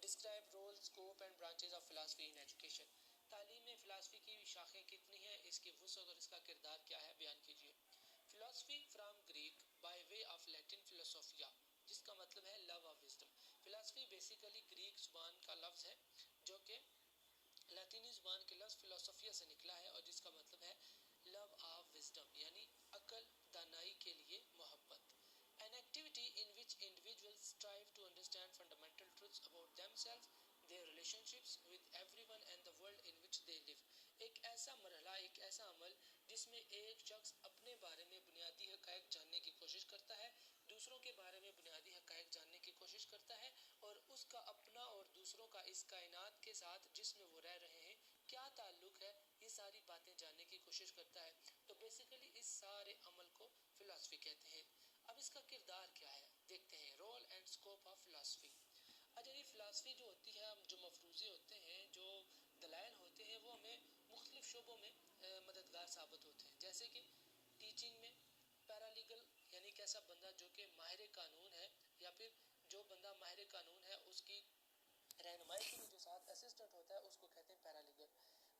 Describe role scope and branches of philosophy in education. تعلیم میں philosophy کی شاخیں کتنی ہیں، اس کی وسعت اور اس کا کردار کیا ہے، بیان کیجیے. Philosophy from Greek by way of Latin فلوسوفیا، جس کا مطلب ہے love of wisdom. Philosophy basically Greek زبان کا لفظ ہے جو کہ لاطینی زبان کے لفظ فلوسوفیا سے نکلا ہے اور جس کا مطلب ہے لو آف وزڈم یعنی عقل دانائی کے لیے محبت. An activity in which individuals strive to understand fundamental truths about themselves, their relationships with everyone and the world in which they live. ایک ایسا مرحلہ، ایک ایسا عمل جس میں ایک شخص اپنے بارے میں بنیادی حقائق جاننے کی کوشش کرتا ہے، دوسروں کے بارے میں بنیادی حقائق جاننے کی کوشش کرتا ہے اور اس کا اپنا اور دوسروں کا اس کائنات کے ساتھ جس میں وہ رہ رہے ہیں کیا تعلق ہے، یہ ساری باتیں جاننے کی کوشش کرتا ہے. تو بیسیکلی اس سارے عمل کو فلاسفی کہتے ہیں. اب اس کا کردار کیا ہے دیکھتے ہیں. Role and scope of philosophy. اچھا جی، فلاسفی جو ہوتی ہے، جو مفروضے ہوتے ہیں، جو دلائل ہوتے ہیں، وہ ہمیں مختلف شعبوں میں مددگار ثابت ہوتے ہیں. جیسے کہ ٹیچنگ میں پیرالیگل یعنی ایک ایسا بندہ جو کہ ماہر قانون ہے یا پھر جو بندہ ماہر قانون ہے اس کی رہنمائی کے لیے جو ساتھ اسسٹنٹ ہوتا ہے اس کو کہتے ہیں paralegal.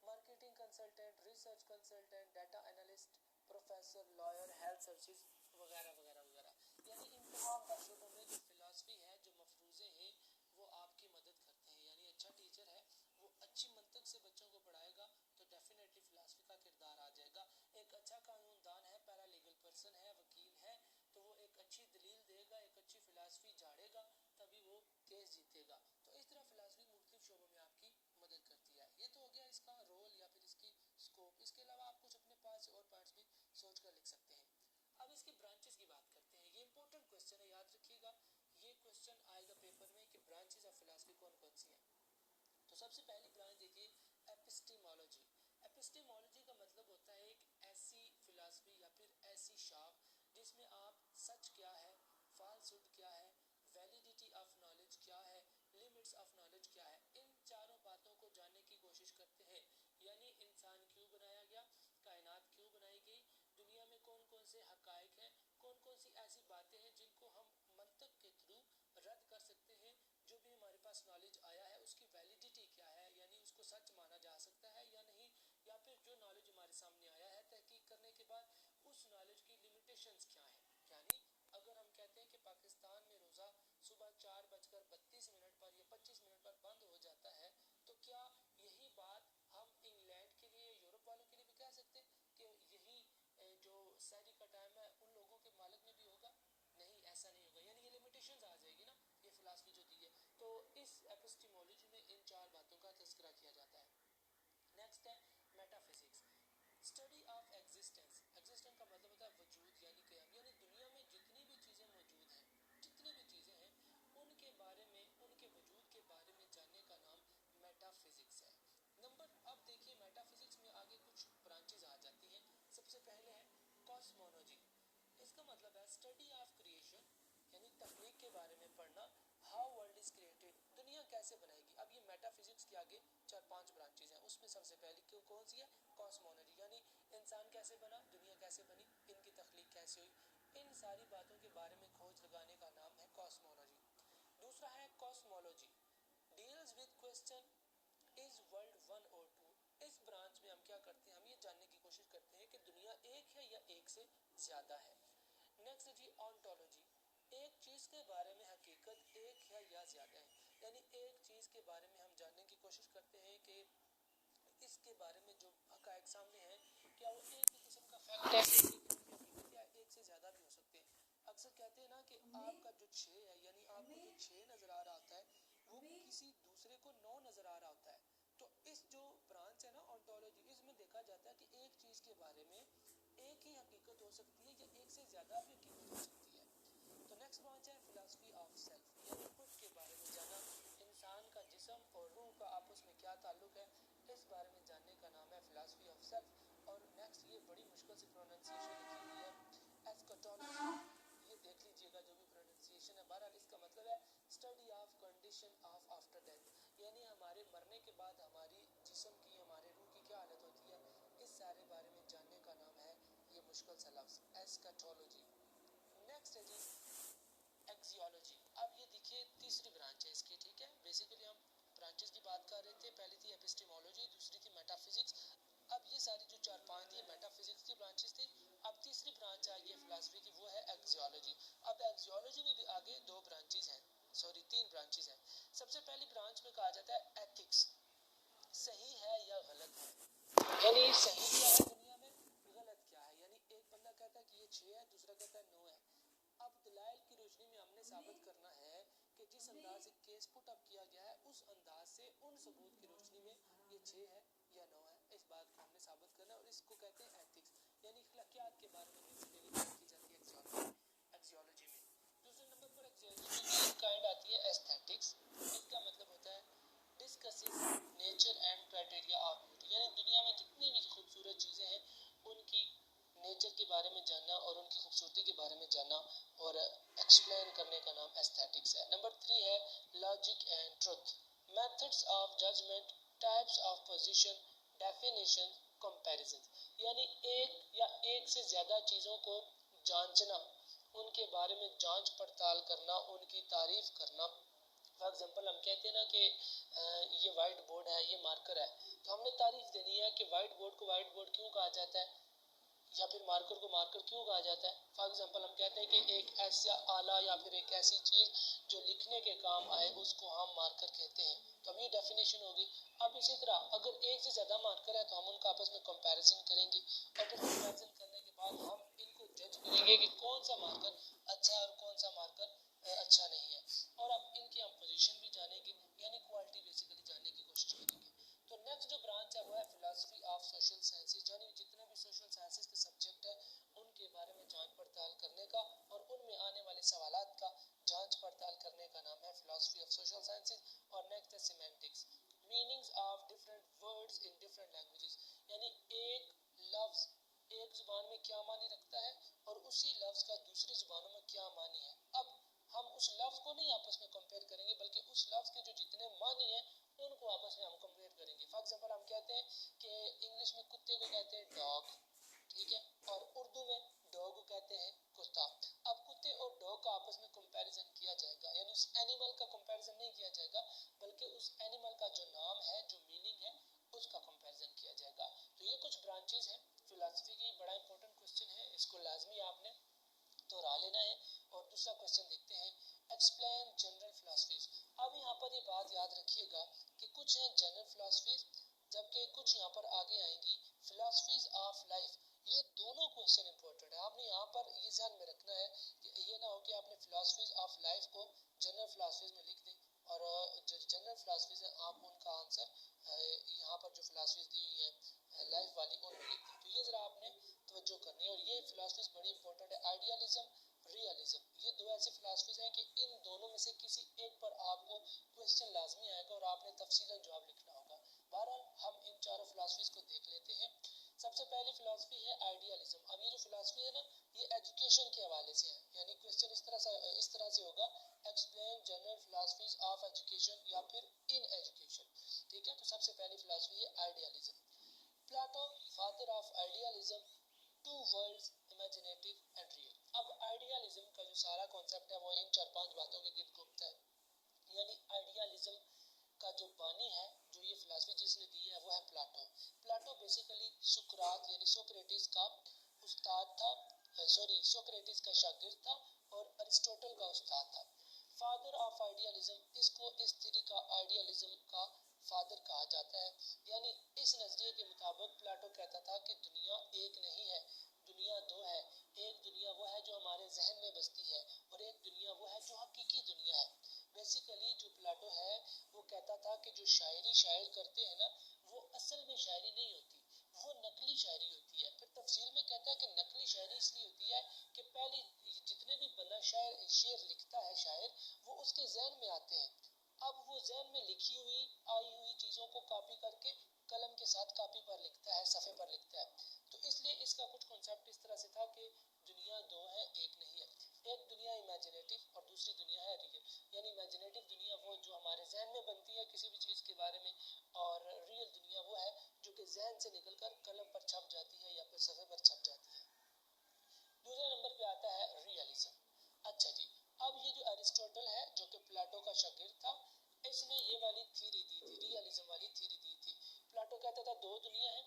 Marketing consultant, research consultant, data analyst, professor, lawyer, health services وغیرہ وغیرہ وغیرہ. یعنی ان تمام شعبوں میں جو فلاسفی ہے، جو مفروضے ہیں، وہ آپ کی مدد کرتے ہیں. یعنی اچھا ٹیچر ہے وہ اچھی منطق سے بچوں کو پڑھائے گا تو ڈیفینیٹلی فلاسفی کا کردار آ جائے گا. ایک اچھا قانون دان ہے، پیرالیگل پرسن ہے، وکیل ہے، تو وہ ایک اچھی دلیل دے گا، ایک اچھی فلاسفی جھاڑے گا تبھی وہ کیس جیتے گا. تو اس طرح فلاسفی مختلف شعبوں میں آپ کی مدد کرتی ہے. یہ تو ہو گیا اس کا رول یا پھر اس کی اسکوپ. اس کے علاوہ آپ کچھ اپنے پاس اور پوائنٹس بھی سوچ کر لکھ سکتے ہیں. اب اس کی برانچز کی بات کرتے ہیں. یہ امپورٹنٹ کوسچن ہے، یاد رکھیے گا. یہ کوسچن آئے گا پیپر میں کہ برانچز آف فلاسفی کون کون سی ہیں. تو سب سے پہلی برانچ دیکھیے ایپسٹیمولوجی. ایپسٹیمولوجی کا مطلب ہوتا ہے ایک ایسی فلاسفی یا پھر ایسی شاخ جس میں آپ سچ کیا ہے، فالسہڈ کیا ہے، ویلیڈیٹی آف نالج کیا ہے، لمٹس آف نالج کیا ہے، ان چاروں باتوں کو جاننے کی کوشش کرتے ہیں. یعنی انسان کیوں بنایا گیا، کائنات کیوں بنائی گئی، دنیا میں کون کون سے حقائق ہیں، کون کون سی ایسی باتیں ہیں جن کو ہم منطق کے تھرو رد کر سکتے ہیں، جو بھی ہمارے پاس نالج آیا ہے اس کی ویلیڈیٹی کیا ہے، یعنی اس کو سچ مانا جا سکتا ہے یا نہیں، یا پھر جو نالج ہمارے سامنے آیا ہے تحقیق کرنے کے بعد اس نالج کی لیمیٹیشنز کیا ہیں. یعنی اگر ہم کہتے ہیں کہ پاکستان میں روزہ صبح 4:32 پر یا 25 پر بند ہو جاتا ہے تو کیا یہی بات ہم انگلینڈ کے لیے، یورپ والوں کے لیے بھی کہہ سکتے ہیں کہ یہی جو سحری کا ٹائم ہے ان لوگوں کے مالک میں بھی ہوگا؟ نہیں، ایسا نہیں ہوگا. یعنی یہ لیمیٹیشنز آ جائے گی نا یہ فلاسفی جو دی ہے. تو اس ایپسٹیمولوجی میں ان چار باتوں کا تذکرہ کیا جاتا ہے. نیکسٹ ہے meta physics, study of existence. Existence کا مطلب ہوتا ہے وجود یعنی قیام. یعنی دنیا میں جتنی بھی چیزیں موجود ہیں، جتنی بھی چیزیں ہیں، ان کے بارے میں، ان کے وجود کے بارے میں جاننے کا نام میٹا فزکس ہے. اب دیکھیے میٹا فزکس میں آگے کچھ برانچز آ جاتی ہیں. سب سے پہلے ہے کاسمولوجی. اس کا مطلب ہے اسٹڈی آف کریشن یعنی تخلیق کے بارے میں پڑھنا. ہاؤ ورلڈ از کریٹڈ، دنیا کیسے بنائے گی. اب یہ میٹا فزکس کے آگے 4-5 برانچز ہیں. اس میں سب سے پہلی کون سی ہے؟ کاسمولوجی. یعنی انسان کیسے بنا، دنیا کیسے بنی، ان کی تخلیق کیسے ہوئی، ان ساری باتوں کے بارے میں کھوج لگانے کا نام ہے کاسمولوجی. دوسرا ہے cosmology deals with question is world one اور ٹو. اس برانچ میں ہم کیا کرتے ہیں، ہم یہ جاننے کی کوشش کرتے ہیں کہ دنیا ایک ہے یا ایک سے زیادہ ہے. نیکسٹ جی آنٹولوجی. ایک چیز کے بارے میں حقیقت ایک ہے یا زیادہ ہے. یعنی ایک چیز کے بارے میں ہم جاننے کی کوشش کرتے ہیں کہ اس کے بارے میں جو حقائق سامنے ہیں کیا وہ ایک ہی قسم کا فیکٹ ہے، ایک ہی قسم کی حقیقت یا ایک سے زیادہ بھی ہو سکتے ہیں. اکثر کہتے ہیں نا کہ آپ کا جو 6 ہے، یعنی آپ کو جو 6 نظر آ رہا ہوتا ہے وہ کسی دوسرے کو 9 نظر آ رہا ہوتا ہے. تو اس جو برانچ ہے نا آنٹولوجی، اس میں دیکھا جاتا ہے کہ ایک چیز کے بارے میں ایک ہی حقیقت ہو سکتی ہے یا ایک سے زیادہ بھی حقیقت ہو سکتی ہے. تو نیکسٹ برانچ ہے فلاسفی آف سیلف یعنی خود کے بارے میں جانا. انسان کا جسم اور روح کا آپس میں کیا تعلق ہے، اس بارے میں جاننے کا نام ہے فلاسفی آف سیلف. اور نیکسٹ یہ بڑی مشکل سے پروننسیشن لکھی ہوئی ہے ایسکٹولوجی. یہ دیکھ لیجئے گا جو بھی پروننسیشن ہے. بہرحال اس کا مطلب ہے study of condition of after death. یعنی ہمارے مرنے کے بعد ہماری جسم کی، ہمارے روح کی کیا حالت ہوتی ہے، اس سارے بارے میں جاننے کا نام ہے یہ مشکل سا لفظ ایسکٹولوجی. نیکسٹ ہے جی ایکزیولوجی. اب یہ دیکھیے تیسری برانچ ہے اس بیسیکلی ہم برانچز کی بات کر رہے تھے. پہلی تھی ایپسٹیمولوجی, دوسری تھی میٹا فزکس. اب یہ ساری جو 4-5 تھی میٹا فزکس کی برانچز تھی. اب تیسری برانچ آئی ہے فلاسفی کی, وہ ہے ایکزیولوجی. اب ایکزیولوجی میں بھی آگے 2 برانچز ہیں, 3 برانچز ہیں. سب سے پہلی برانچ میں کہا جاتا ہے ایتھکس, صحیح ہے یا غلط ہے, یعنی صحیح کیا ہے دنیا میں, غلط کیا ہے. یعنی ایک بندہ کہتا ہے کہ یہ 6 ہے, دوسرا کہتا ہے 9 ہے. اب دلائل کی روشنی میں ہم نے ثابت کرنا ہے کہ جس انداز سے کیس پٹ اپ کیا گیا ہے اس انداز سے ان ثبوت کی روشنی میں یہ 6 ہے یا 9 ہے, اس بات کو ہم نے ثابت کرنا ہے. اور اس کو کہتے ہیں ایتھکس, یعنی اخلاقیات کے بارے میں بیسیکلی بات کی جاتی ہے ایکزیولوجی میں. دوسرے نمبر پر ایکزیولوجی کی ایک کائنڈ آتی ہے ایستھیٹکس. اس کا مطلب ہوتا ہے discusses nature and criteria of beauty, یعنی دنیا میں جتنی بھی خوبصورت چیزیں ہیں ان کی نیچر کے بارے میں جاننا اور ان کی خوبصورتی کے بارے میں جاننا اور ایکسپلین کرنے کا نام ایستھیٹکس ہے. نمبر 3 ہے logic and truth, methods of judgment, types of position, definition, comparison, یعنی ایک یا ایک سے زیادہ چیزوں کو جانچنا, ان کے بارے میں جانچ پڑتال کرنا, ان کی تعریف کرنا. فار ایگزامپل ہم کہتے ہیں نا کہ یہ وائٹ بورڈ ہے, یہ مارکر ہے, تو ہم نے تعریف دینی ہے کہ وائٹ بورڈ کو وائٹ بورڈ کیوں کہا جاتا ہے یا پھر مارکر کو مارکر کیوں کہا جاتا ہے. فار ایگزامپل ہم کہتے ہیں کہ ایک ایسا آلہ یا پھر ایک ایسی چیز جو لکھنے کے کام آئے اس کو ہم مارکر کہتے ہیں, تو اب یہ ڈیفینیشن ہوگی. اب اسی طرح اگر ایک سے زیادہ مارکر ہے تو ہم ان کا آپس میں کمپیریزن کریں گے, اور پھر کمپیریزن کرنے کے بعد ہم ان کو جج کریں گے کہ کون سا مارکر اچھا ہے اور کون سا مارکر اچھا نہیں ہے. اور اب ان کی ہم پوزیشن بھی جانیں گے, یعنی کوالٹی بیسیکلی جاننے کی کوشش کریں گے. تو نیکسٹ جو برانچ ہے وہ ہے فلاسفی آف سوشل سائنسز, یعنی جتنے بھی سوشل سائنسز کے سبجیکٹ ہیں ان کے بارے میں جانچ پڑتال کرنے کا اور ان میں آنے والے سوالات کا جانچ پڑتال کرنے کا نام ہے فلاسفی آف سوشل سائنسز. اور نیکسٹ ہے semantics, meanings of different words in different languages, یعنی ایک لفظ ایک زبان میں کیا معنی رکھتا ہے اور اسی لفظ کا دوسری زبانوں میں کیا معنی ہے. اب ہم اس لفظ کو نہیں آپس میں کمپیئر کریں گے بلکہ اس لفظ کے جو جتنے معنی ہیں ان کو آپس میں ہم کمپیئر کریں گے. فار ایگزامپل ہم کہتے ہیں کہ انگلش میں کتے کو کہتے ہیں ڈاگ, ٹھیک ہے, اور اردو میں ڈاگ کو کہتے ہیں کتا. اب کتے اور ڈاگ کا آپس میں کمپیریزن کیا جائے گا, یعنی اس اینیمل کا کمپیریزن نہیں کیا جائے گا بلکہ اس اینیمل کا جو نام ہے, جو میننگ ہے, اس کا کمپیریزن کیا جائے گا. تو یہ کچھ برانچز ہیں فلاسفی کی. بڑا امپورٹنٹ کوسچن ہے, اس کو لازمی آپ نے دہرا لینا ہے. اور دوسرا کوسچن دیکھتے ہیں, ایکسپلین جنرل فلاسفیز. اب یہاں پر یہ بات یاد رکھیے گا کہ کچھ ہیں جنرل فلاسفیز جبکہ کچھ یہاں پر آگے آئیں گی فلاسفیز آف لائف. یہ دونوں کوسچن امپورٹنٹ ہے, آپ نے یہاں پر یہ ذہن میں رکھنا ہے کہ یہ نہ ہو کہ آپ نے فلاسفیز آف لائف کو جنرل فلاسفیز میں لکھ دیں اور جو جنرل فلاسفیز ہیں آپ ان کا آنسر یہاں پر جو فلاسفیز دی ہوئی ہیں لائف والی ان میں لکھ دیں. تو یہ ذرا آپ نے توجہ کرنی ہے. اور یہ فلاسفیز بڑی امپورٹنٹ ہے, آئیڈیالزم, ریئلزم, یہ دو ایسے فلاسفیز ہیں کہ ان دونوں میں سے کسی ایک پر آپ کو کوسچن لازمی آئے گا اور آپ نے تفصیلاً جواب لکھنا ہوگا. بہرحال ہم ان چاروں فلاسفیز کو دیکھ لیتے ہیں. سب سے پہلی فلاسفی ہے آئیڈیالزم. اب یہ جو فلاسفی ہے نا یہ ایجوکیشن کے حوالے سے ہے, یعنی کوسچن اس طرح سے ہوگا, explain general philosophies of education یا پھر ان ایجوکیشن, ٹھیک ہے. تو سب سے پہلی فلاسفی ہے idealism. Plato father of idealism, two worlds imaginative and real. اب آئیڈیالزم کا جو سارا کانسیپٹ ہے وہ ان 4-5 باتوں کے گرد گھومتا ہے. یعنی آئیڈیالزم کا جو بانی ہے, جو یہ فلاسفی جس نے دی ہے وہ ہے پلاٹو. پلاٹو بیسیکلی سقراط یعنی سوکریٹس کا استاد تھا, سوکریٹس کا شاگرد تھا اور ارسطوٹل کا استاد تھا. فادر آف آئیڈیالزم, اس کو اس تھیوری کا آئیڈیالزم کا فادر کہا جاتا ہے. یعنی اس نظریے کے مطابق پلاٹو کہتا تھا کہ دنیا ایک نہیں ہے, دنیا دو ہے. ایک دنیا وہ ہے جو ہمارے ذہن میں بستی ہے اور ایک دنیا وہ ہے جو حقیقی دنیا ہے. بیسیکلی جو پلاٹو ہے وہ کہتا تھا کہ جو شاعری شاعر کرتے ہیں نا وہ اصل میں شاعری نہیں ہوتی, وہ نقلی شاعری ہوتی ہے. پھر تفصیل میں کہتا ہے کہ نقلی شاعری اس لیے ہوتی ہے کہ پہلی جتنے بھی بندہ شعر لکھتا ہے شاعر, وہ اس کے ذہن میں آتے ہیں. اب وہ ذہن میں لکھی ہوئی آئی ہوئی چیزوں کو کاپی کر کے قلم کے ساتھ کاپی پر لکھتا ہے, صفحے پر لکھتا ہے. تو اس لیے اس کا کچھ کنسیپٹ اس طرح سے تھا کہ دنیا دو ہے ایک نہیں ہے. ایک دنیا امیجنیٹو اور دوسری دنیا ہے ریئل. یعنی امیجنیٹو دنیا وہ جو ہمارے ذہن میں بنتی ہے کسی بھی چیز کے بارے میں, اور ریئل دنیا وہ ہے جو کہ ذہن سے نکل کر قلم پر چھپ جاتی ہے یا پھر صفحے پر چھپ جاتی ہے. دوسرے نمبر پہ آتا ہے ریئلزم. اچھا جی, اب یہ جو ارسطوٹل ہے جو کہ پلاٹو کا شاگرد تھا, اس نے یہ والی تھیری دی تھی، ریئلزم والی تھیری دی تھی. پلاٹو کہتا تھا دو دنیا ہے،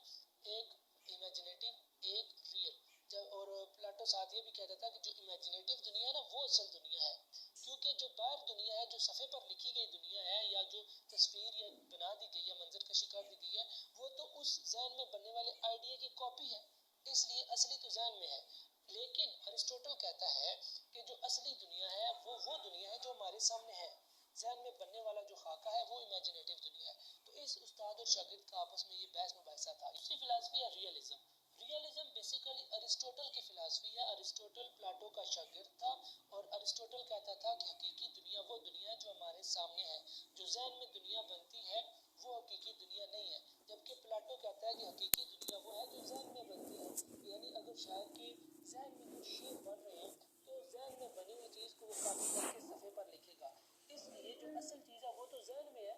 ایک امیجنیٹو ایک ریئل. جب اور پلاٹو ساتھ یہ بھی کہتا تھا کہ جو امیجنیٹو دنیا ہے نا وہ اصل دنیا ہے، کیونکہ جو باہر دنیا ہے، جو صفحے پر لکھی گئی دنیا ہے یا جو تصویر یا بنا دی گئی ہے، منظر کشی کر دی گئی ہے، وہ تو اس ذہن میں بننے والے آئیڈیا کی کاپی ہے، اس لیے اصلی تو ذہن میں ہے. لیکن ارسطوٹل کہتا ہے کہ جو اصلی دنیا ہے وہ دنیا ہے جو ہمارے سامنے ہے، ذہن میں بننے والا جو خاکہ ہے وہ امیجنیٹو دنیا ہے. تو اس استاد اور شاگرد کا آپس میں یہ بحث مباحثہ تھا. دوسری فلسفی ہے ریئلزم. ریئلزم بیسیکلی ارسطوٹل کی فلسفی ہے. ارسطوٹل پلاٹو کا شاگرد تھا اور ارسطوٹل کہتا تھا کہ حقیقی دنیا وہ دنیا ہے جو ہمارے سامنے ہے، جو ذہن میں دنیا بنتی ہے وہ حقیقی دنیا نہیں ہے. جبکہ پلاٹو کہتا ہے کہ حقیقی دنیا وہ ہے جو ذہن میں بنتی ہے، یعنی اگر شاعر کے ذہن میں کچھ شعر بن رہے ہیں تو ذہن میں بنی ہوئی چیز کو وہ کاپی کر کے صفحے پر لکھے گا. اس لیے جو اصل چیز ہے وہ تو ذہن میں ہے،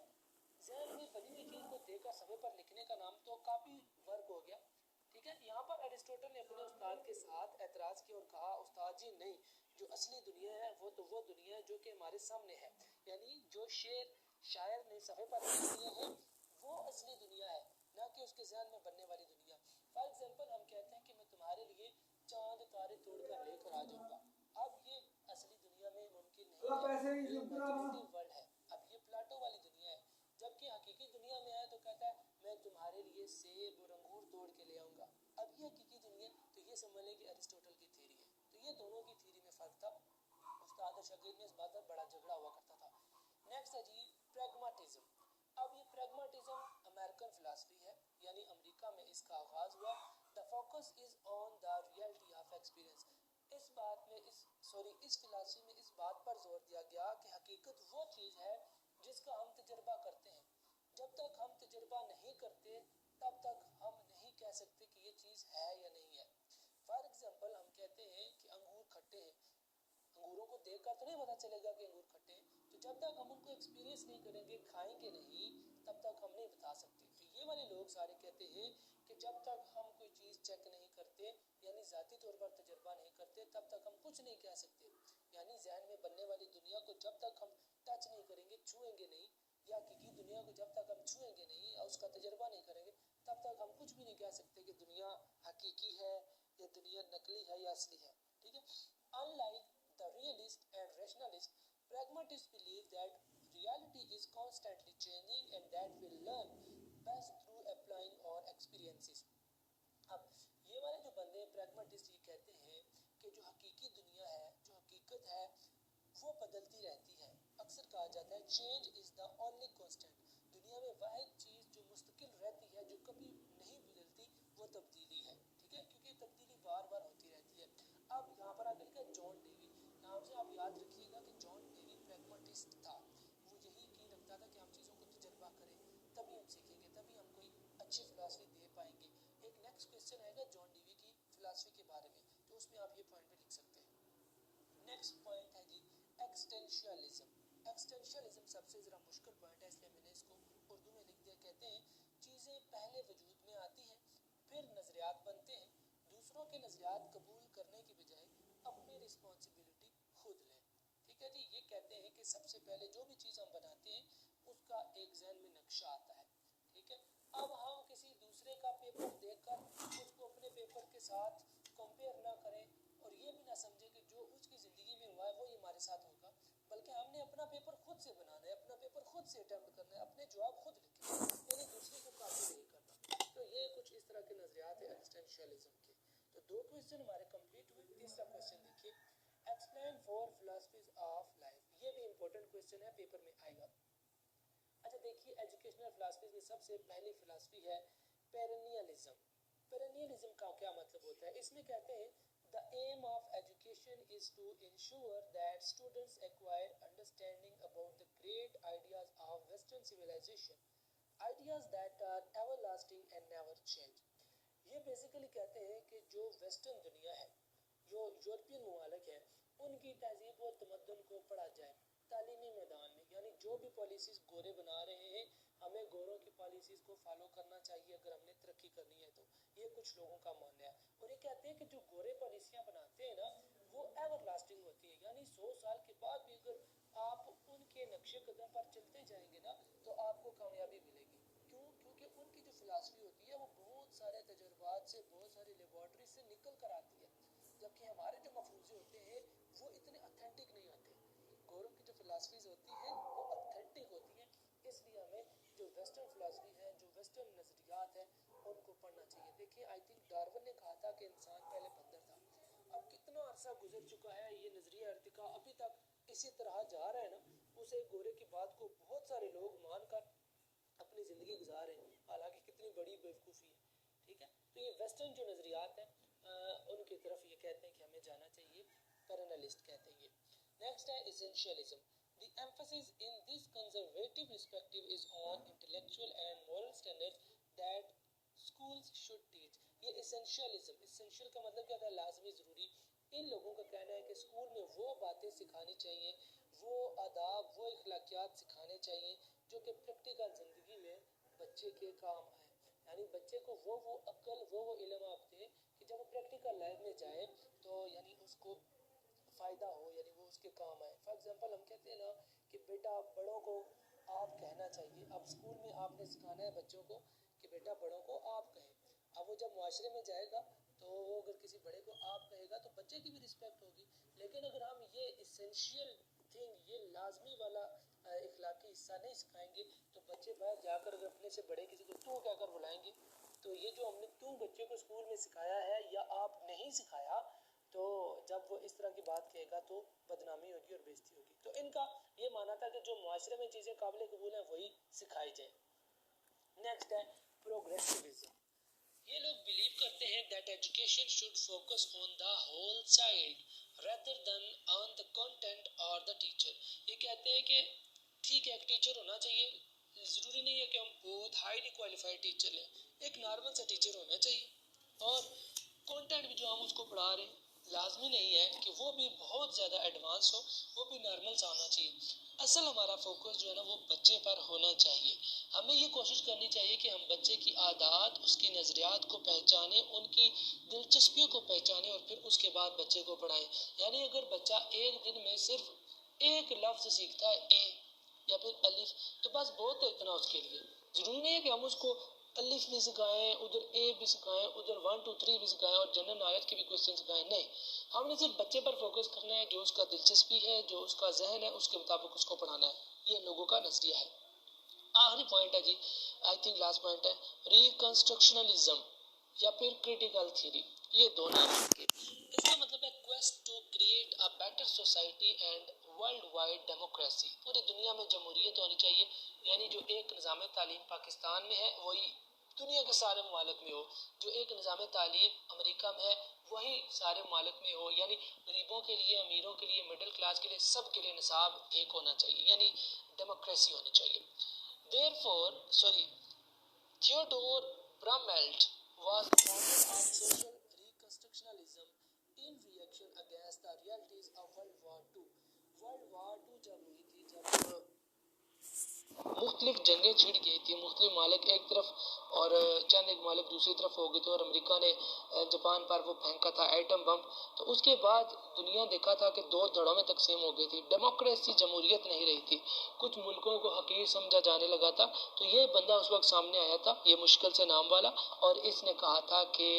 ذہن میں بنی ہوئی چیز کو دیکھ کر صفحے پر لکھنے کا نام تو کاپی ورک ہو گیا. ٹھیک ہے. یہاں پر ارسطوٹل نے اپنے استاد کے ساتھ اعتراض کیا اور کہا استاد جی نہیں، جو اصلی دنیا ہے وہ تو وہ دنیا ہے جو کہ ہمارے سامنے ہے، یعنی جو شعر شاعر نے صفحے پر لکھ دیے ہیں وہ اصلی دنیا ہے، نہ کہ اس کے ذہن میں بننے والی دنیا. فار ایگزامپل ہم کہتے ہیں کہ میں تمہارے لیے چاند تارے توڑ کر لے کر آ جاؤں گا. اب یہ اصلی دنیا میں ممکن نہیں ہے، یہ امیجنیٹو ورلڈ ہے. اب یہ پلاٹو والی دنیا ہے. جبکہ حقیقی دنیا میں آئے تو کہتا ہے میں تمہارے لیے سیب اور انگور توڑ کے لے آؤں گا. اب یہ حقیقی دنیا، تو یہ سمجھ لیں کہ ارسطوٹل کی تھیری ہے. تو یہ دونوں کی تھیری میں فرق تھا. استاد اور شاگرد میں اس بات پر بڑا جھگڑا ہوا کرتا تھا. نیکسٹ ہے جی پریگماٹزم. اب یہ پریگماٹزم امریکن فلسفی ہے، یعنی امریکہ میں اس کا آغاز ہوا. The focus is on the reality of experience. اس فلسفی میں اس بات پر زور دیا گیا کہ حقیقت وہ چیز ہے جس کا ہم تجربہ کرتے ہیں. جب تک ہم تجربہ نہیں کرتے تب تک ہم نہیں کہہ سکتے کہ یہ چیز ہے یا نہیں ہے. فار ایگزامپل ہم کہتے ہیں کہ انگور کھٹے ہیں، انگوروں کو دیکھ کر تو نہیں پتا چلے گا کہ انگور کھٹے ہیں. تو جب تک ہم ان کو ایکسپیرینس نہیں کریں گے، کھائیں گے نہیں، تب تک ہم نہیں بتا سکتے. تو یہ والے لوگ سارے کہتے ہیں کہ جب تک ہم کوئی چیز چیک نہیں کرتے، یعنی ذاتی طور پر تجربہ نہیں کرتے، تب تک ہم کچھ نہیں کہہ سکتے. یعنی ذہن میں بننے والی دنیا کو جب تک ہم ٹچ نہیں کریں گے، چھوئیں گے نہیں، یا حقیقی دنیا کو جب تک ہم چھوئیں گے نہیں یا اس کا تجربہ نہیں کریں گے، تب تک ہم کچھ بھی نہیں کہہ سکتے کہ دنیا حقیقی ہے یا دنیا نقلی ہے یا اصلی ہے. ٹھیک ہے. Unlike the realist and rationalist, pragmatists believe that reality is constantly changing and that we learn best through applying our experiences. اب یہ والے جو بندے پریگماٹسٹ یہ کہتے ہیں کہ جو حقیقی دنیا ہے، جو حقیقت ہے وہ بدلتی رہتی ہے. اکثر کہا جاتا ہے change is the only constant. دنیا میں واحد چیز جو مستقل رہتی ہے، جو کبھی نہیں بدلتی، وہ تبدیلی ہے. ٹھیک ہے. کیونکہ تبدیلی بار بار ہوتی رہتی ہے. اب یہاں پر آگے لکھا ہے جان ڈیوی. نام سے آپ یاد رکھیے گا کہ جان ڈیوی پریگماٹسٹ تھا. وہ یہی یقین رکھتا تھا کہ ہم چیزوں کو تجربہ کریں تبھی ہم سیکھیں گے، تبھی ہم کوئی اچھی فلسفی دے پائیں گے. ایک نیکسٹ کویسچن آئے گا جان ڈیوی کی فلسفی کے بارے میں، تو اس میں آپ یہ پوائنٹ بھی لکھ سکتے ہیں. نیکسٹ پوائنٹ ہے جی ایکسٹینشیلزم. ایکسٹینشیلزم سب سے ذرا مشکل پوائنٹ ہے، اس لیے میں نے اس کو اردو میں لکھ دیا. کہتے ہیں چیزیں پہلے وجود میں آتی ہیں، پھر نظریات بنتے ہیں. دوسروں کے نظریات قبول کرنے کی بجائے اپنی رسپانسبلٹی خود لیں. ٹھیک ہے جی. یہ کہتے ہیں کہ سب سے پہلے جو بھی چیز ہم بناتے ہیں اس کا ایک ذہن میں نقشہ آتا ہے. ٹھیک ہے. اب ہم کسی دوسرے کا پیپر دیکھ کر اس کو اپنے پیپر کے ساتھ کمپیئر نہ کریں اور یہ بھی نہ سمجھیں کہ جو اس کی زندگی میں ہوا ہے وہی ہمارے ساتھ ہوگا، بلکہ ہم نے اپنا پیپر خود سے بنانا ہے، اپنا پیپر خود سے اٹیمپٹ کرنا ہے، اپنے جواب خود لکھنے ہیں، یعنی دوسرے کو کاپی نہیں کرنا. تو یہ کچھ اس طرح کے نظریات ہیں ایکسٹینشیلزم کے. تو دو کویسچن ہمارے کمپلیٹ ہوئے. تیسرا کویسچن دیکھیے ایکسپلین فور فلسفیز آف لائف. یہ بھی امپورٹنٹ کویسچن ہے، پیپر میں آئے گا. اچھا دیکھیے ایجوکیشنل فلسفیز میں سب سے پہلی فلسفی ہے پیرینیلزم. پیرینیلزم کا کیا مطلب ہوتا ہے؟ اس میں کہتے ہیں the aim of education is to ensure that students acquire understanding about the great ideas of Western civilization, ideas that are everlasting and never change. یہ بیسیکلی کہتے ہیں کہ جو ویسٹرن دنیا ہے، جو یورپین ممالک ہیں، ان کی تہذیب و تمدن کو پڑھا جائے تعلیمی میدان میں. یعنی جو بھی پالیسیز گورے بنا رہے ہیں ہمیں گوروں کی پالیسیز کو فالو کرنا چاہیے اگر ہم نے ترقی کرنی ہے. تو یہ کچھ لوگوں کا ماننا ہے. اور یہ کہتے ہیں کہ جو گورے پالیسیاں بناتے ہیں نا وہ ایور لاسٹنگ ہوتی ہے، یعنی 100 سال کے بعد بھی اگر آپ ان کے نقش قدم پر چلتے جائیں گے فلاسفی ہوتی ہے وہ بہت سارے تجربات سے، بہت ساری لیبارٹری سے نکل کر آتی ہے، جبکہ ہمارے جو مفروضے ہوتے ہیں وہ اتنے اتھینٹک نہیں ہوتے. گورو کی جو فلاسفیز ہوتی ہیں وہ اتھینٹک ہوتی ہیں، اس لیے ہمیں جو ویسٹرن فلاسفی ہے، جو ویسٹرن نظریات ہیں ان کو پڑھنا چاہیے. دیکھیں آئی تھنک ڈارون نے کہا تھا کہ انسان پہلے بندر تھا. اب کتنا عرصہ گزر چکا ہے، یہ نظریہ ارتقاء ابھی تک اسی طرح جا رہا ہے نا. اسے گورے کی بات کو بہت سارے لوگ مان کر اپنی زندگی گزار رہے ہیں، حالانکہ کتنی بڑی بیوقوفی ہے. ٹھیک ہے، تو یہ ویسٹرن جو نظریات ہیں ان کی طرف یہ کہتے ہیں کہ ہمیں جانا چاہیے، پیرنلسٹ کہتے ہیں. نیکسٹ ہے essentialism. The emphasis in this conservative perspective is on intellectual and moral standards that schools should teach. یہ essentialism، essential کا مطلب کیا ہوتا ہے؟ لازمی، ضروری. ان لوگوں کا کہنا ہے کہ اسکول میں وہ باتیں سکھانی چاہیے، وہ آداب، وہ اخلاقیات سکھانے چاہیے جو کہ پریکٹیکل زندگی میں بچے کے کام آئے. یعنی بچے کو وہ عقل، وہ علم آپ دیں کہ جب وہ پریکٹیکل لائف میں جائے تو یعنی اس کو فائدہ ہو، یعنی وہ اس کے کام آئے. فار ایگزامپل ہم کہتے ہیں نا کہ بیٹا بڑوں کو آپ کہنا چاہیے. اب اسکول میں آپ نے سکھانا ہے بچوں کو کہ بیٹا بڑوں کو آپ کہیں. اب وہ جب معاشرے میں جائے گا تو وہ اگر کسی بڑے کو آپ کہے گا تو بچے کی بھی رسپیکٹ ہوگی. لیکن اگر ہم یہ اسینشیل تھنگ، یہ لازمی والا اخلاقی حصہ نہیں سکھائیں گے تو بچے باہر جا کر اگر اپنے سے بڑے کسی کو تو کہہ کر بلائیں گے. تو یہ جو ہم نے تو بچے کو اسکول میں سکھایا ہے یا آپ نہیں سکھایا، تو جب وہ اس طرح کی بات کہے گا تو بدنامی ہوگی اور بےزتی ہوگی. تو ان کا یہ ماننا تھا کہ جو معاشرے میں چیزیں قابل قبول ہیں وہی سکھائی جائیں. نیکسٹ ہے پروگریسوزم. یہ لوگ بلیو کرتے ہیں that education should focus on the whole child rather than on the content or the teacher. یہ کہتے ہیں کہ ٹھیک ہے ایک ٹیچر ہونا چاہیے، ضروری نہیں ہے کہ ہم بہت ہائیلی کوالیفائڈ ٹیچر لیں، ایک نارمل سا ٹیچر ہونا چاہیے. اور کانٹینٹ بھی جو ہم اس کو پڑھا رہے ہیں لازمی نہیں ہے کہ وہ بھی بہت زیادہ ایڈوانس ہو، وہ بھی نارمل سا ہونا چاہیے. اصل ہمارا فوکس جو ہے نا وہ بچے پر ہونا چاہیے. ہمیں یہ کوشش کرنی چاہیے کہ ہم بچے کی عادات، اس کی نظریات کو پہچانیں، ان کی دلچسپیوں کو پہچانیں اور پھر اس کے بعد بچے کو پڑھائیں. یعنی اگر بچہ ایک دن میں صرف ایک لفظ سیکھتا ہے اے یا پھر الف تو بس بہت ہے اتنا اس کے لیے. ضروری نہیں ہے کہ ہم اس کو الف بھی سکھائیں، ادھر اے بھی سکھائیں، ادھر 1 2 3 بھی سکھائیں اور جنرل نالج کے بھی کوسچن سکھائیں. نہیں، ہم نے صرف بچے پر فوکس کرنا ہے، جو اس کا دلچسپی ہے، جو اس کا ذہن ہے، اس کے مطابق اس کو پڑھانا ہے. یہ لوگوں کا نظریہ ہے. آخری پوائنٹ ہے جی، آئی تھنک لاسٹ پوائنٹ ہے ریکنسٹرکشنلزم یا پھر کریٹیکل تھیوری. یہ دونوں کے اس کا مطلب ہے quest to create a better society and world wide democracy. پوری دنیا میں جمہوریت ہونی چاہیے، یعنی جو ایک نظام تعلیم پاکستان میں ہے وہی دنیا کے سارے ممالک میں ہو، جو ایک نظام تعلیم امریکہ میں ہے وہی سارے ممالک میں ہو. یعنی غریبوں کے لیے، امیروں کے لیے، مڈل کلاس کے لیے، سب کے لیے نصاب ایک ہونا چاہیے، یعنی ڈیموکریسی ہونی چاہیے. Theodore Brummelt was the founder of social reconstructionism in reaction against the realities of World War II. World War II جب ہوئی تھی، جب مختلف جنگیں چھڑ گئی تھی، مختلف ممالک ایک طرف اور چند ایک ممالک دوسری طرف ہو گئے تھے، اور امریکہ نے جاپان پر وہ پھینکا تھا ایٹم بم. تو اس کے بعد دنیا دیکھا تھا کہ دو دھڑوں میں تقسیم ہو گئی تھی. ڈیموکریسی، جمہوریت نہیں رہی تھی، کچھ ملکوں کو حقیر سمجھا جانے لگا تھا. تو یہ بندہ اس وقت سامنے آیا تھا، یہ مشکل سے نام والا، اور اس نے کہا تھا کہ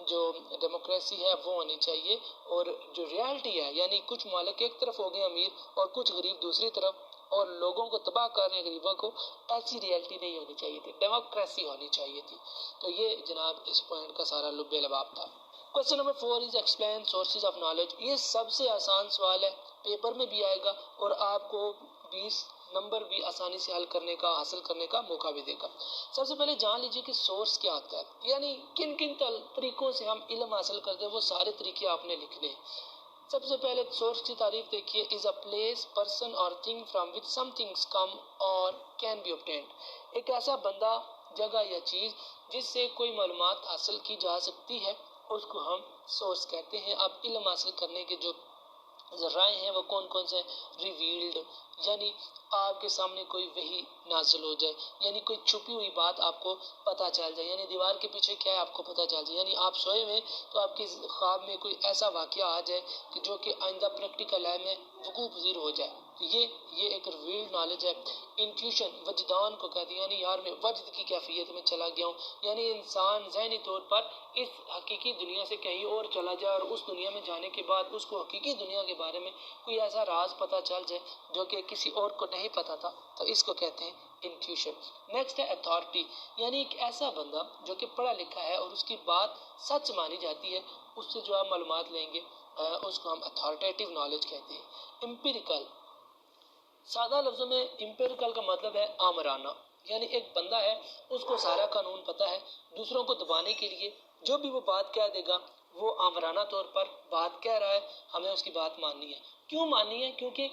جو ڈیموکریسی ہے وہ ہونی چاہیے، اور جو ریالٹی ہے یعنی کچھ ممالک ایک طرف ہو گئے امیر اور کچھ غریب دوسری طرف، اور لوگوں کو تباہ کر رہے ہیں غریبوں کو، ایسی ریالٹی نہیں ہونی چاہیے تھی، ڈیموکریسی ہونی چاہیے تھی. تو یہ جناب اس پوائنٹ کا سارا لب لباب تھا. Question number 4 is explain sources of knowledge. یہ سب سے آسان سوال ہے، پیپر میں بھی آئے گا اور آپ کو 20 نمبر بھی آسانی سے حاصل کرنے کا موقع بھی دے گا. سب سے پہلے جان لیجیے کہ سورس کیا ہوتا ہے، یعنی کن کن طریقوں سے ہم علم حاصل کرتے ہیں، وہ سارے طریقے آپ نے لکھنے ہیں. سب سے پہلے سورس کی تعریف دیکھیے، از اے پلیس، پرسن اور thing from which some things come اور کین بی obtained. ایک ایسا بندہ، جگہ یا چیز جس سے کوئی معلومات حاصل کی جا سکتی ہے، اس کو ہم سورس کہتے ہیں. اب علم حاصل کرنے کے جو ذرائع ہیں وہ کون کون سے؟ ریویلڈ، یعنی آپ کے سامنے کوئی وحی نازل ہو جائے، یعنی کوئی چھپی ہوئی بات آپ کو پتہ چل جائے، یعنی دیوار کے پیچھے کیا ہے آپ کو پتہ چل جائے، یعنی آپ سوئے ہوئے تو آپ کے خواب میں کوئی ایسا واقعہ آ جائے کہ جو کہ آئندہ پریکٹیکل لائف میں وقوع پذیر ہو جائے. یہ ایک ریویلڈ نالج ہے. انٹیوشن وجدان کو کہتے ہیں، یعنی یار میں وجد کی کیفیت میں چلا گیا ہوں، یعنی انسان ذہنی طور پر اس حقیقی دنیا سے کہیں اور چلا جائے اور اس دنیا میں جانے کے بعد اس کو حقیقی دنیا کے بارے میں کوئی ایسا راز پتہ چل جائے جو کہ کسی اور کو نہیں پتا تھا، تو اس کو کہتے ہیں انٹیوشن. نیکسٹ ہے اتھارٹی، یعنی ایک ایسا بندہ جو کہ پڑھا لکھا ہے اور اس کی بات سچ مانی جاتی ہے، اس سے جو آپ معلومات لیں گے اس کو ہم اتھارٹیٹیو نالج کہتے ہیں. امپیریکل، سادہ لفظوں میں امپیریکل کا مطلب ہے آمرانہ، یعنی ایک بندہ ہے اس کو سارا قانون پتہ ہے، دوسروں کو دبانے کے لیے جو بھی وہ بات کہہ دے گا وہ آمرانہ طور پر بات کہہ رہا ہے، ہمیں اس کی بات ماننی ہے. کیوں ماننی ہے؟ کیونکہ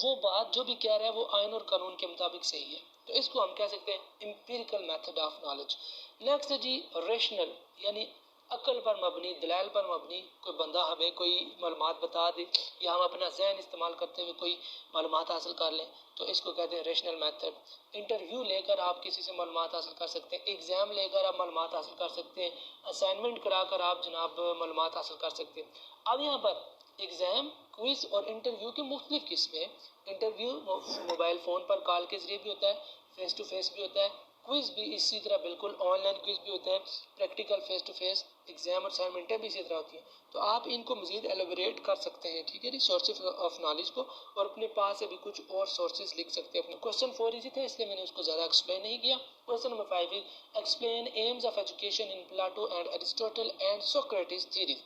وہ بات جو بھی کہہ رہا ہے وہ آئین اور قانون کے مطابق صحیح ہے، تو اس کو ہم کہہ سکتے ہیں empirical method of knowledge. Next جی ریشنل، یعنی عقل پر مبنی، دلائل پر مبنی. کوئی بندہ ہمیں کوئی معلومات بتا دے یا ہم اپنا ذہن استعمال کرتے ہوئے کوئی معلومات حاصل کر لیں تو اس کو کہتے ہیں ریشنل میتھڈ. انٹرویو لے کر آپ کسی سے معلومات حاصل کر سکتے ہیں، ایگزام لے کر آپ معلومات حاصل کر سکتے ہیں، اسائنمنٹ کرا کر آپ جناب معلومات حاصل کر سکتے ہیں. اب یہاں پر ایگزام، کوئز اور انٹرویو کی مختلف قسمیں. انٹرویو موبائل فون پر کال کے ذریعے بھی ہوتا ہے، فیس ٹو فیس بھی ہوتا ہے، کوئز بھی اسی طرح بالکل آن لائن کوئز بھی ہوتے ہیں، practical face to face exam اور اسائنمنٹیں بھی اسی طرح ہوتی ہیں. تو آپ ان کو مزید ایلیبریٹ کر سکتے ہیں، ٹھیک ہے جی، سورسز آف نالج کو، اور اپنے پاس سے بھی کچھ اور سورسز لکھ سکتے ہیں اپنے. کوسچن 4 ایزی تھے اس لیے میں نے اس کو زیادہ ایکسپلین نہیں کیا. Question number 5 is explain aims of education in Plato and Aristotle and Socrates theories.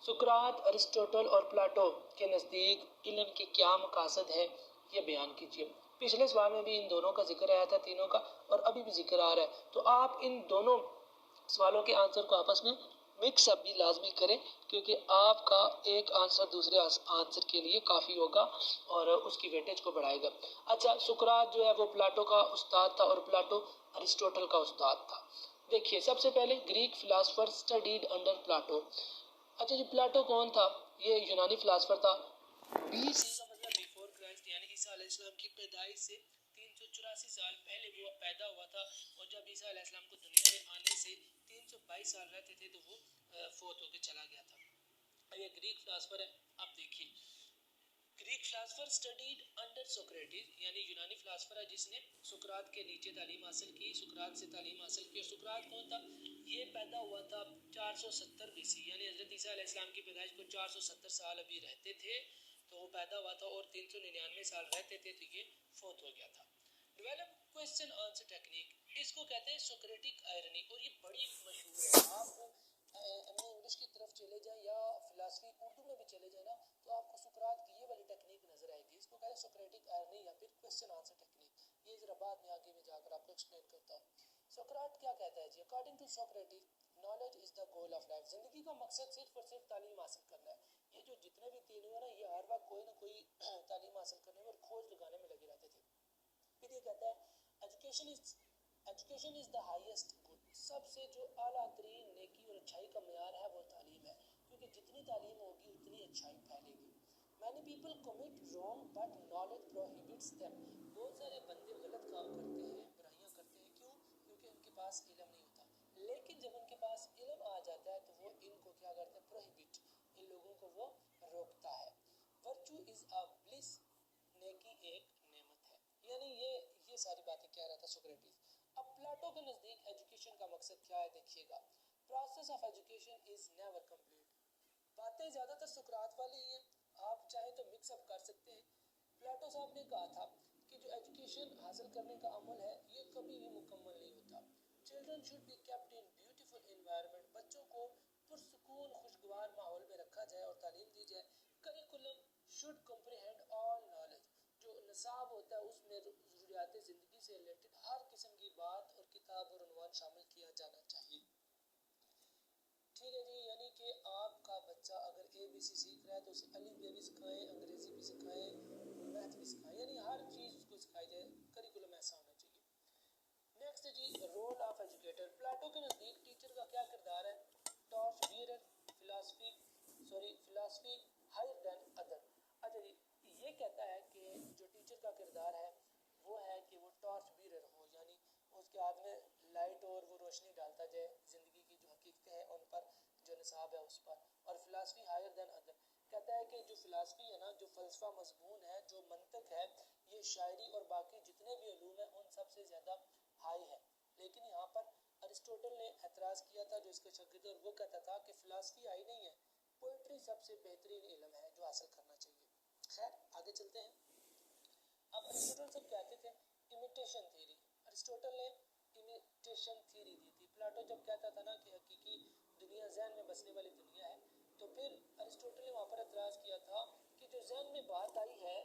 سقراط، ارسطوٹل اور پلاٹو کے نزدیک علم کے کیا مقاصد ہے، یہ بیان کیجیے. پچھلے سوال میں بھی ان دونوں کا ذکر آیا تھا، تینوں کا، اور ابھی بھی ذکر آ رہا ہے. تو آپ ان دونوں سوالوں کے آنسر کو آپس میں مکس اپ بھی لازمی کریں، کیونکہ آپ کا ایک آنسر دوسرے آنسر کے لیے کافی ہوگا اور اس کی ویٹیج کو بڑھائے گا. اچھا، سقراط جو ہے وہ پلاٹو کا استاد تھا اور پلاٹو ارسطوٹل کا استاد تھا. دیکھیے سب سے پہلے Greek philosopher studied under Plato. اچھا جی، پلاٹو کون تھا؟ یہ یونانی فلاسفر تھا. BC کا مطلب بیفور کرائسٹ، یعنی عیسیٰ علیہ السلام کی پیدائش سے 384 سال پہلے وہ پیدا ہوا تھا، اور جب عیسیٰ علیہ السلام کو دنیا میں آنے سے 322 سال رہتے تھے تو وہ فوت ہو کے چلا گیا تھا. یہ گریک فلاسفر ہے. اب دیکھیے Greek philosopher studied under Socrates, یعنی یونانی فلاسفر ہے جس نے سقراط کے نیچے تعلیم حاصل کی، سقراط سے تعلیم حاصل کی. اور سقراط کون تھا؟ یہ پیدا ہوا تھا 470 BC، یعنی حضرت عیسیٰ علیہ السلام کی پیدائش کو 470 سال ابھی رہتے تھے تو وہ پیدا ہوا تھا، اور 399 سال رہتے تھے تو یہ فوت ہو گیا تھا. ڈیولپ کوسچن آنسر ٹیکنیک، اس کو کہتے ہیں سوکریٹک آئرنی، اور یہ بڑی مشہور ہے. آپ انگلش کی طرف چلے جائیں یا فلاسفی اردو میں بھی چلے جائیں نا تو آپ کو سقراط کی یہ والی ٹیکنیک نظر آئے گی. اس کو کہتے ہیں سوکریٹک آئرنی یا پھر کوسچن آنسر ٹیکنیک. یہ ذرا بعد میں آگے میں جا کر آپ کو ایکسپلین کرتا ہوں. سقراط کیا کہتا ہے جی؟ According to Socrates, knowledge is the goal of life. زندگی کا مقصد صرف اور صرف تعلیم حاصل کرنا ہے. یہ جو جتنے بھی تینوں ہیں نا یہ ہر وقت کوئی نہ کوئی تعلیم حاصل کرنے میں اور کھوج لگانے میں لگے رہتے تھے. پھر یہ کہتا ہے education is the highest good. سب سے جو اعلیٰ ترین نیکی اور اچھائی کا معیار ہے وہ تعلیم ہے، کیونکہ جتنی تعلیم ہوگی اتنی اچھائی پھیلے گی. many people commit wrong but knowledge prohibits them. بہت سارے بندے غلط کام کرتے ہیں، برائیاں کرتے ہیں. کیوں؟ کیونکہ ان کے پاس علم نہیں ہوتا. لیکن جب ان کے پاس علم آ جاتا ہے تو وہ ان کو کیا کرتے ہیں؟ پروہیبٹ، ان لوگوں کو وہ روکتا ہے. virtue is a bliss، نیکی ایک نعمت ہے. یعنی یہ ساری باتیں کہہ رہا تھا سوکریٹس. اب پلاٹو کے نزدیک ایجوکیشن کا مقصد کیا ہے؟ دیکھیے گا، process of education is never complete. باتیں زیادہ تر سقراط والی ہی ہیں، آپ چاہیں تو مکس اپ کر سکتے ہیں. پلاٹو صاحب نے کہا تھا کہ جو ایجوکیشن حاصل کرنے کا عمل ہے یہ کبھی بھی مکمل نہیں ہوتا. Children should be kept in beautiful environment. بچوں کو پرسکون خوشگوار ماحول میں رکھا جائے اور تعلیم دی جائے. Curriculum should comprehend all knowledge. جو نصاب ہوتا ہے اس میں ضروریات زندگی سے ریلیٹڈ ہر قسم کی بات اور کتاب اور عنوان شامل کیا جانا چاہیے. ٹھیک ہے جی، یعنی کہ آپ کا بچہ اگر ABC سیکھ رہا ہے تو اسے الف ب بھی سکھائیں، انگریزی بھی سکھائیں، میتھ بھی سکھائیں، یعنی ہر چیز اس کو سکھائی جائے. کریکولم ایسا ہونا چاہیے. نیکسٹ جی، رول آف ایجوکیٹر. پلاٹو کے نزدیک ٹیچر کا کیا کردار ہے؟ Torch bearer, philosophy higher than other. اچھا جی، یہ کہتا ہے کہ جو ٹیچر کا کردار ہے وہ ہے کہ وہ ٹارچ بیئرر ہو، یعنی اس کے ہاتھ میں لائٹ اور وہ روشنی ڈالتا جائے زندگی کی جو حقیقتیں ہیں ان پر، جو نصاب ہے اس پر. اور فلاسفی ہائر دین ادر، کہتا ہے کہ جو فلاسفی ہے نا، جو فلسفہ مضمون ہے، جو منطق ہے، جو شاعری اور باقی جتنے بھی علوم ہیں ان سب سے زیادہ ہائی ہے. لیکن یہاں پر ارسطوٹل نے اعتراض کیا تھا جو اس کے شاگرد، اور وہ کہتا تھا کہ فلسفی ہائی نہیں ہے، پوئٹری سب سے بہترین علم ہے جو حاصل کرنا چاہیے. خیر آگے چلتے ہیں. اب ارسطوٹل سب کہتے تھے امیٹیشن تھیوری. ارسطوٹل نے امیٹیشن تھیوری دی تھی. پلاٹو جب کہتا تھا نا کہ حقیقی دنیا ذہن میں بسنے والی دنیا ہے، تو پھر ارسطوٹل نے وہاں پر اعتراض کیا تھا کہ جو ذہن میں بات آئی ہے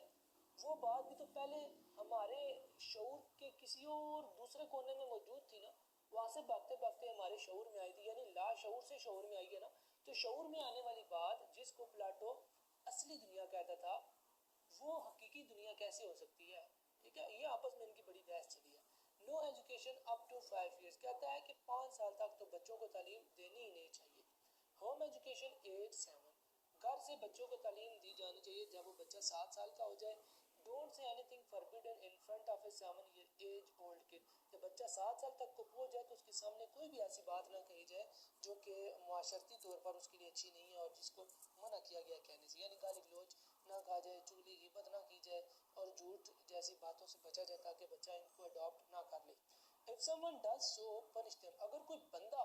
وہ بات بھی تو پہلے ہمارے شعور کے کسی اور دوسرے کونے میں موجود تھی نا، وہاں سے بھاگتے بھاگتے ہمارے شعور میں آئی تھی، یعنی لا شعور سے شعور میں آئی ہے نا. تو شعور میں آنے والی بات جس کو پلاٹو اصلی دنیا کہتا تھا وہ حقیقی دنیا کیسے ہو سکتی ہے؟ ٹھیک ہے، یہ آپس میں ان کی بڑی بحث چلی ہے. No education up to 5 years کہتا ہے کہ 5 سال تک تو بچوں کو تعلیم دینی ہی نہیں چاہیے. ہوم ایجوکیشن ایج 7 گھر سے بچوں کو تعلیم دی جانی چاہیے جب وہ بچہ 7 سال کا ہو جائے. Don't say anything forbidden in front of a 7 year age old kid. جب بچہ 7 سال تک کو پہنچ جائے تو اس کے سامنے کوئی بھی ایسی بات نہ کہی جائے جو کہ معاشرتی طور پر اس کے لیے اچھی نہیں ہے اور جس کو منع کیا گیا کہنے سے. یعنی گالی گلوچ نہ کہا جائے، چغلی غیبت نہ کی جائے اور جھوٹ جیسی باتوں سے بچا جائے تاکہ بچہ ان کو اڈاپٹ نہ کر لے. If someone does so, punish them. اگر کوئی بندہ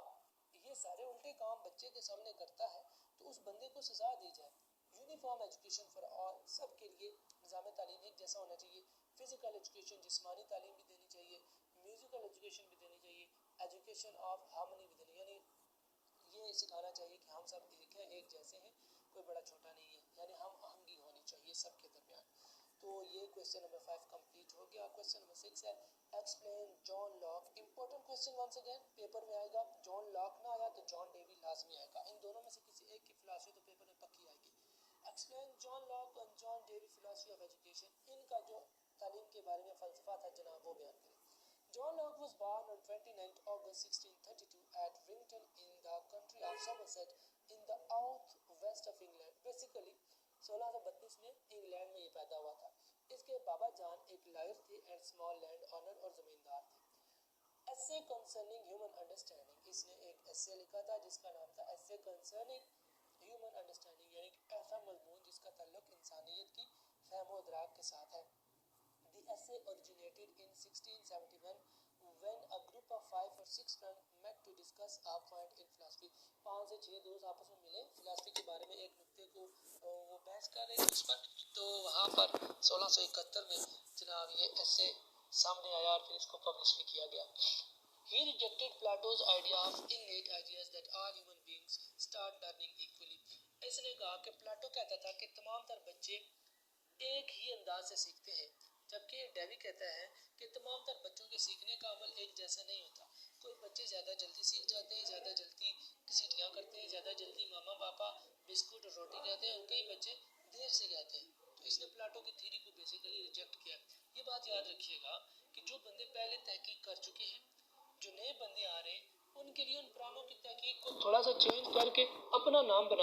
یہ سارے الٹے کام بچے کے سامنے کرتا ہے تو اس بندے کو سزا دی جائے. یونیفارم ایجوکیشن فار آل سب کے لیے نظام تعلیم ایک جیسا ہونا چاہیے. فزیکل ایجوکیشن جسمانی تعلیم بھی دینی چاہیے، میوزیکل ایجوکیشن بھی دینی چاہیے، ایجوکیشن آف ہارمنی بھی دینی، یعنی یہ سکھانا چاہیے کہ ہم سب ایک ہیں، ایک جیسے ہیں، کوئی بڑا چھوٹا نہیں ہے، یعنی ہم آہنگی ہونی چاہیے سب کے درمیان. تو یہ کویسچن نمبر 5 کمپلیٹ ہو گیا. کویسچن نمبر 6 ہے explain John Locke. Important question once again paper میں آئے گا. جان لاک نہ آیا تو جان ڈیوی لازمی آئے گا. ان دونوں میں سے کسی ایک کی فلاسفی تو پیپر میں پکی آئے گی. ایکسپلین جان لاک اور جان ڈیوی فلاسفی آف ایجوکیشن. ان کا جو تعلیم کے بارے میں فلسفہ تھا جناب وہ بیان کریں. John Locke was born on 29 August 1632 at Rington in the country of Somerset in the south west of England. Basically 1632 میں انگلینڈ میں یہ پیدا ہوا تھا. اس کے بابا جان ایک لائر تھے اینڈ اسمال لینڈ آنر اور زمیندار تھے. ایسے کنسرننگ ہیومن انڈرسٹینڈنگ، اس نے ایک ایسے لکھا تھا جس کا نام تھا ایسے کنسرننگ ہیومن انڈرسٹینڈنگ، یعنی ایسا مضمون جس کا تعلق انسانیت کی فہم و ادراک کے ساتھ ہے. The essay originated in 1671 when a group of 5 or 6 friends met to discuss a point in philosophy. 5 سے 6 دوست آپس میں ملے فلسفی کے بارے میں ایک نقطے کو وہ بحث کر رہے تھے اس پر. تو وہاں پر 1671 میں جناب یہ ایسے سامنے آیا اور پھر اس کو پبلش بھی کیا گیا. He rejected Plato's idea of innate ideas that all human beings start learning equally. اس نے کہا کہ پلاٹو کہتا تھا کہ تمام تر بچے ایک ہی انداز سے سیکھتے ہیں، جبکہ ڈیوی کہتا ہے کہ تمام تر بچوں کے سیکھنے کا عمل ایک جیسا نہیں ہوتا. کوئی بچے زیادہ جلدی سیکھ جاتے ہیں، زیادہ جلدی گھسیٹیاں کرتے ہیں، زیادہ جلدی ماما پاپا بسکٹ اور روٹی کہتے ہیں، اور کئی بچے دیر سے کہتے ہیں. تو اس نے پلاٹو کی تھیوری کو بیسیکلی ریجیکٹ کیا. یہ بات یاد رکھیے گا کہ جو بندے پہلے تحقیق کر چکے ہیں، جو نئے بندے آ رہے ہیں، ان کے لیے ان پرانوں کی تحقیق کو تھوڑا سا چینج کر کے اپنا نام بنا